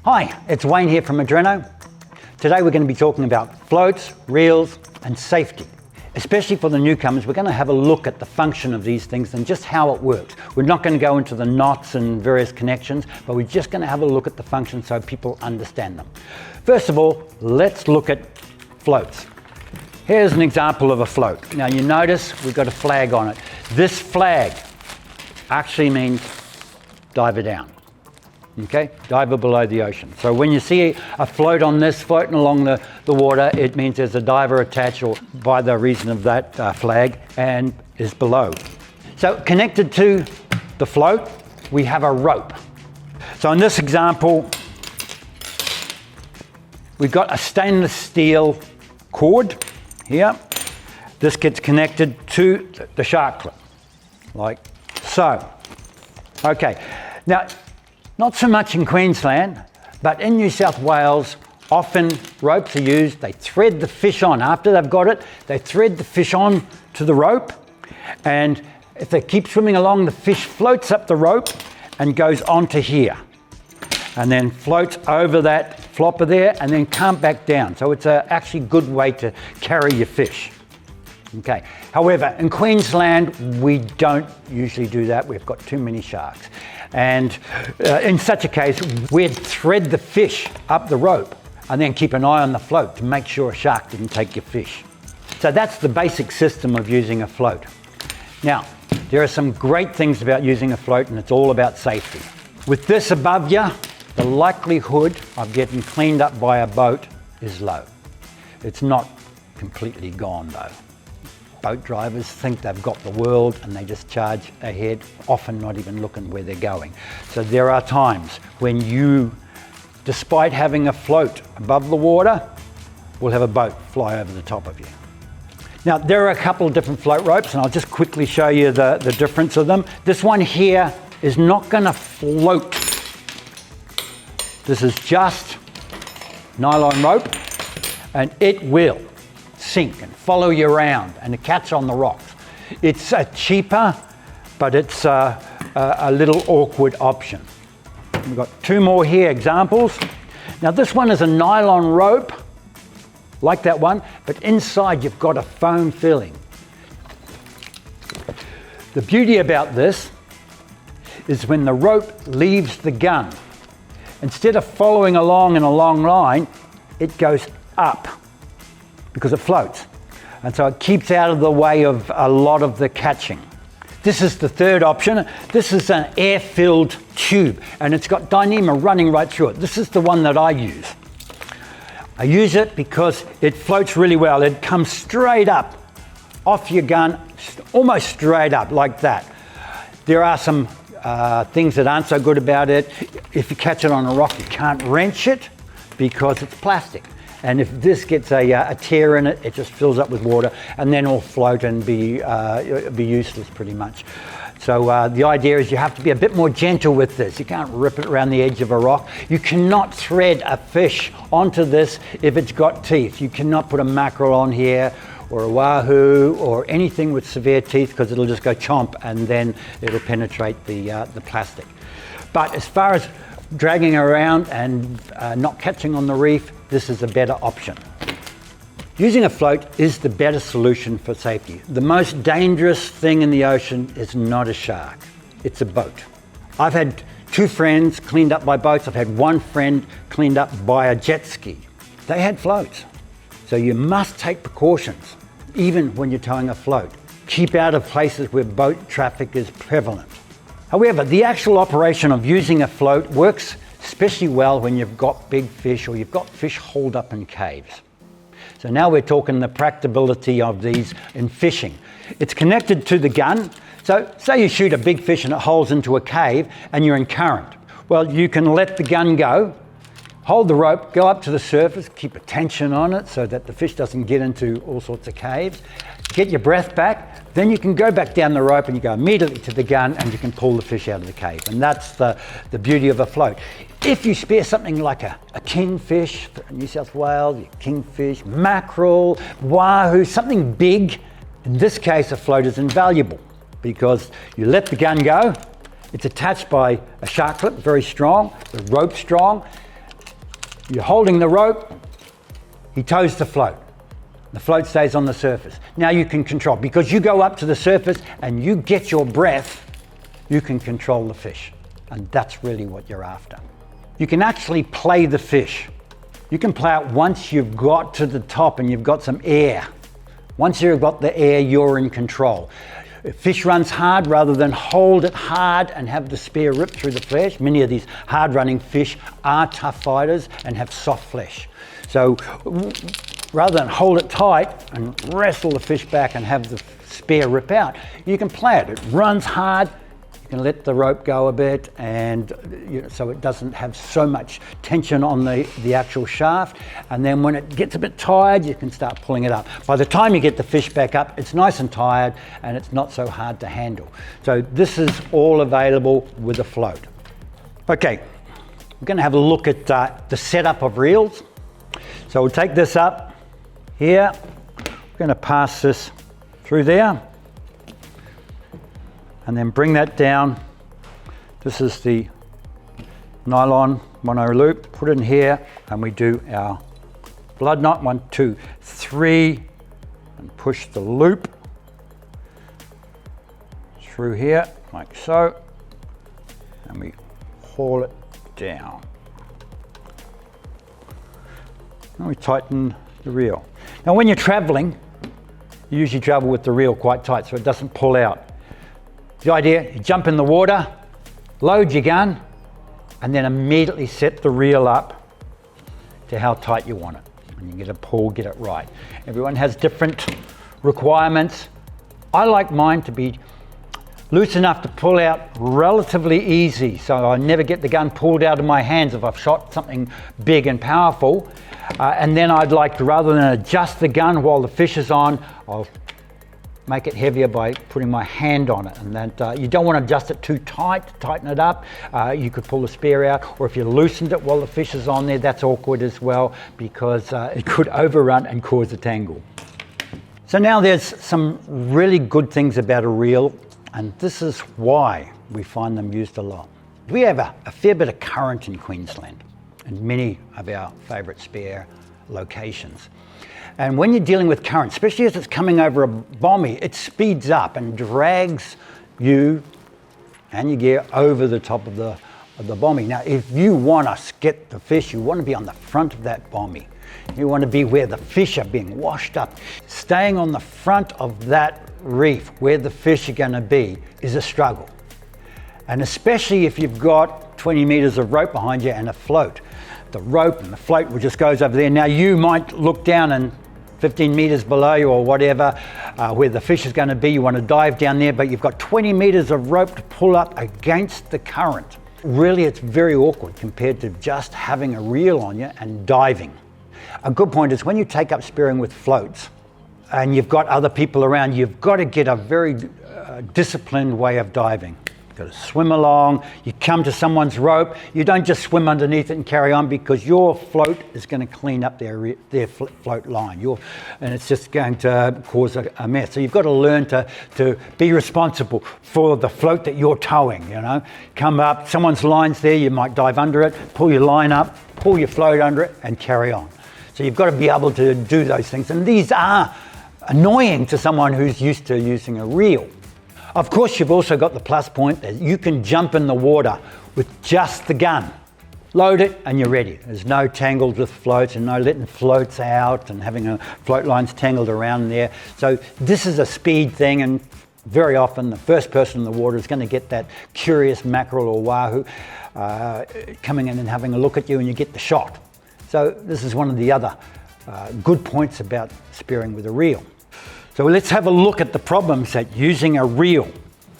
Hi, it's Wayne here from Adreno. Today we're going to be talking about floats, reels and safety. Especially for the newcomers, we're going to have a look at the function of these things and just how it works. We're not going to go into the knots and various connections, but we're just going to have a look at the function so people understand them. First of all, let's look at floats. Here's an example of a float. Now you notice we've got a flag on it. This flag actually means diver down. Okay, diver below the ocean. So when you see a float on this floating along the water, it means there's a diver attached, or by the reason of that flag, and is below. So connected to the float, we have a rope. So in this example, we've got a stainless steel cord here. This gets connected to the shark clip, like so. Okay, now, not so much in Queensland, but in New South Wales, often ropes are used. They thread the fish on. After they've got it, they thread the fish on to the rope. And if they keep swimming along, the fish floats up the rope and goes onto here. And then floats over that flopper there and then can't back down. So it's actually a good way to carry your fish. Okay. However, in Queensland, we don't usually do that. We've got too many sharks. And in such a case, we'd thread the fish up the rope and then keep an eye on the float to make sure a shark didn't take your fish. So that's the basic system of using a float. Now, there are some great things about using a float, and it's all about safety. With this above you, the likelihood of getting cleaned up by a boat is low. It's not completely gone though. Boat drivers think they've got the world and they just charge ahead, often not even looking where they're going. So there are times when you, despite having a float above the water, will have a boat fly over the top of you. Now there are a couple of different float ropes, and I'll just quickly show you the difference of them. This one here is not going to float. This is just nylon rope, and it will sink and follow you around and catch on the rocks. It's cheaper, but it's a little awkward option. We've got two more here, examples. Now this one is a nylon rope, like that one, but inside you've got a foam filling. The beauty about this is when the rope leaves the gun, instead of following along in a long line, it goes up, because it floats. And so it keeps out of the way of a lot of the catching. This is the third option. This is an air-filled tube, and it's got Dyneema running right through it. This is the one that I use. I use it because it floats really well. It comes straight up off your gun, almost straight up like that. There are some things that aren't so good about it. If you catch it on a rock, you can't wrench it because it's plastic. And if this gets a tear in it, it just fills up with water and then it'll float and be useless pretty much. So the idea is you have to be a bit more gentle with this. You can't rip it around the edge of a rock. You cannot thread a fish onto this if it's got teeth. You cannot put a mackerel on here or a wahoo or anything with severe teeth, because it'll just go chomp and then it'll penetrate the plastic. But as far as dragging around and not catching on the reef, this is a better option. Using a float is the better solution for safety. The most dangerous thing in the ocean is not a shark, it's a boat. I've had two friends cleaned up by boats. I've had one friend cleaned up by a jet ski. They had floats. So you must take precautions, even when you're towing a float. Keep out of places where boat traffic is prevalent. However, the actual operation of using a float works especially well when you've got big fish or you've got fish holed up in caves. So now we're talking the practicability of these in fishing. It's connected to the gun. So say you shoot a big fish and it holes into a cave and you're in current. Well, you can let the gun go, hold the rope, go up to the surface, keep a tension on it so that the fish doesn't get into all sorts of caves, get your breath back, then you can go back down the rope and you go immediately to the gun and you can pull the fish out of the cave. And that's the beauty of a float. If you spear something like a kingfish, New South Wales, kingfish, mackerel, wahoo, something big, in this case a float is invaluable because you let the gun go, it's attached by a shark clip, very strong, the rope's strong, You're holding the rope, he tows the float. The float stays on the surface. Now you can control, because you go up to the surface and you get your breath, you can control the fish. And that's really what you're after. You can actually play the fish. You can play it once you've got to the top and you've got some air. Once you've got the air, you're in control. If fish runs hard, rather than hold it hard and have the spear rip through the flesh, many of these hard running fish are tough fighters and have soft flesh. So rather than hold it tight and wrestle the fish back and have the spear rip out, you can play it. It runs hard, you can let the rope go a bit, and so it doesn't have so much tension on the actual shaft. And then when it gets a bit tired, you can start pulling it up. By the time you get the fish back up, it's nice and tired and it's not so hard to handle. So this is all available with a float. Okay, we're going to have a look at the setup of reels. So we'll take this up here, we're going to pass this through there and then bring that down. This is the nylon mono loop, put it in here, and we do our blood knot, 1, 2, 3, and push the loop through here like so, and we haul it down. And we tighten the reel. Now when you're traveling, you usually travel with the reel quite tight so it doesn't pull out. The idea, you jump in the water, load your gun, and then immediately set the reel up to how tight you want it. And you get a pull, get it right. Everyone has different requirements. I like mine to be loose enough to pull out relatively easy, so I never get the gun pulled out of my hands if I've shot something big and powerful. And then I'd like to, rather than adjust the gun while the fish is on, I'll make it heavier by putting my hand on it. And that you don't want to adjust it too tight to tighten it up. You could pull the spear out, or if you loosened it while the fish is on there, that's awkward as well, because it could overrun and cause a tangle. So now there's some really good things about a reel, and this is why we find them used a lot. We have a fair bit of current in Queensland and many of our favourite spear locations. And when you're dealing with current, especially as it's coming over a bommy, it speeds up and drags you and your gear over the top of the bommy. Now, if you want to get the fish, you want to be on the front of that bommy. You want to be where the fish are being washed up. Staying on the front of that reef where the fish are going to be is a struggle. And especially if you've got 20 meters of rope behind you and a float. The rope and the float just goes over there. Now you might look down and 15 meters below you or whatever, where the fish is going to be, you want to dive down there, but you've got 20 meters of rope to pull up against the current. Really, it's very awkward compared to just having a reel on you and diving. A good point is when you take up spearing with floats and you've got other people around, you've got to get a very disciplined way of diving. You've got to swim along, you come to someone's rope, you don't just swim underneath it and carry on, because your float is going to clean up their float line, and it's just going to cause a mess. So you've got to learn to be responsible for the float that you're towing, you know. Come up, someone's line's there, you might dive under it, pull your line up, pull your float under it and carry on. So you've got to be able to do those things, and these are annoying to someone who's used to using a reel. Of course, you've also got the plus point that you can jump in the water with just the gun. Load it and you're ready. There's no tangles with floats and no letting floats out and having float lines tangled around there. So this is a speed thing, and very often the first person in the water is going to get that curious mackerel or wahoo coming in and having a look at you, and you get the shot. So this is one of the other good points about spearing with a reel. So let's have a look at the problems that using a reel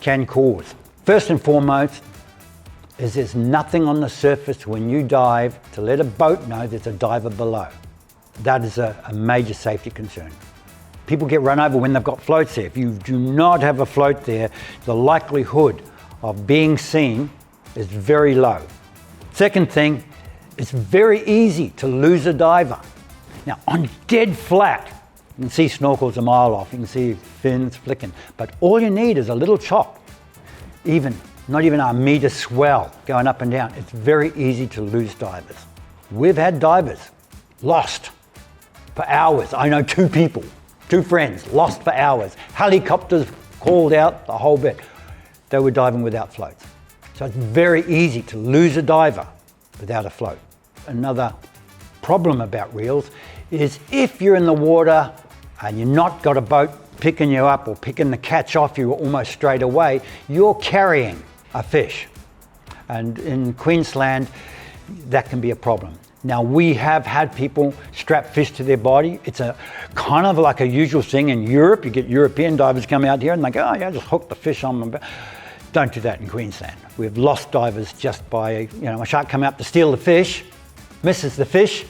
can cause. First and foremost is there's nothing on the surface when you dive to let a boat know there's a diver below. That is a major safety concern. People get run over when they've got floats there. If you do not have a float there, the likelihood of being seen is very low. Second thing, it's very easy to lose a diver. Now on dead flat, you can see snorkels a mile off, you can see fins flicking, but all you need is a little chop, not even a meter swell going up and down. It's very easy to lose divers. We've had divers lost for hours. I know 2 people, 2 friends, lost for hours. Helicopters called out, the whole bit. They were diving without floats. So it's very easy to lose a diver without a float. Another problem about reels is if you're in the water and you've not got a boat picking you up or picking the catch off you almost straight away, you're carrying a fish. And in Queensland, that can be a problem. Now, we have had people strap fish to their body. It's a kind of like a usual thing in Europe. You get European divers come out here and they go, oh yeah, just hook the fish on my back. Don't do that in Queensland. We've lost divers just by, a shark come out to steal the fish, misses the fish,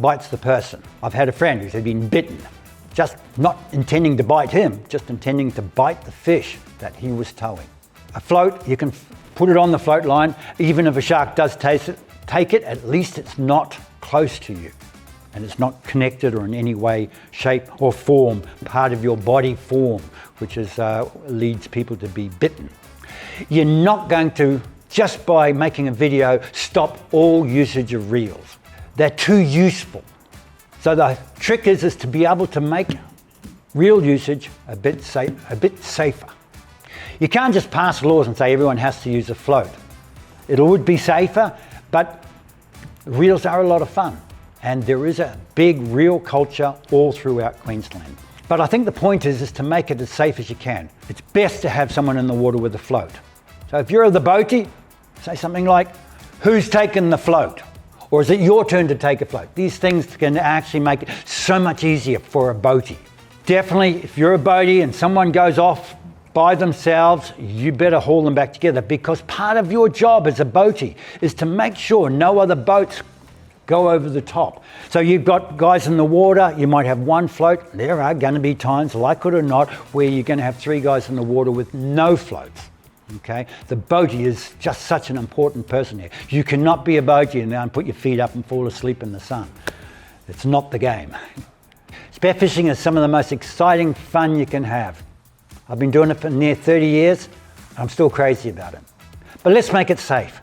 bites the person. I've had a friend who's been bitten, just not intending to bite him, just intending to bite the fish that he was towing. A float, you can put it on the float line. Even if a shark does take it, at least it's not close to you and it's not connected or in any way, shape or form, part of your body form, which leads people to be bitten. You're not going to, just by making a video, stop all usage of reels. They're too useful. So the trick is to be able to make reel usage a bit safer. You can't just pass laws and say everyone has to use a float. It would be safer, but reels are a lot of fun. And there is a big reel culture all throughout Queensland. But I think the point is to make it as safe as you can. It's best to have someone in the water with a float. So if you're the boatie, say something like, who's taken the float? Or is it your turn to take a float? These things can actually make it so much easier for a boatie. Definitely, if you're a boatie and someone goes off by themselves, you better haul them back together, because part of your job as a boatie is to make sure no other boats go over the top. So you've got guys in the water, you might have one float. There are going to be times, like it or not, where you're going to have 3 guys in the water with no floats. Okay, the boatie is just such an important person here. You cannot be a boatie and then put your feet up and fall asleep in the sun. It's not the game. Spearfishing is some of the most exciting fun you can have. I've been doing it for near 30 years. I'm still crazy about it. But let's make it safe.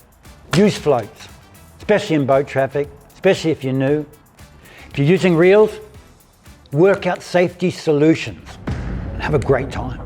Use floats, especially in boat traffic, especially if you're new. If you're using reels, work out safety solutions and have a great time.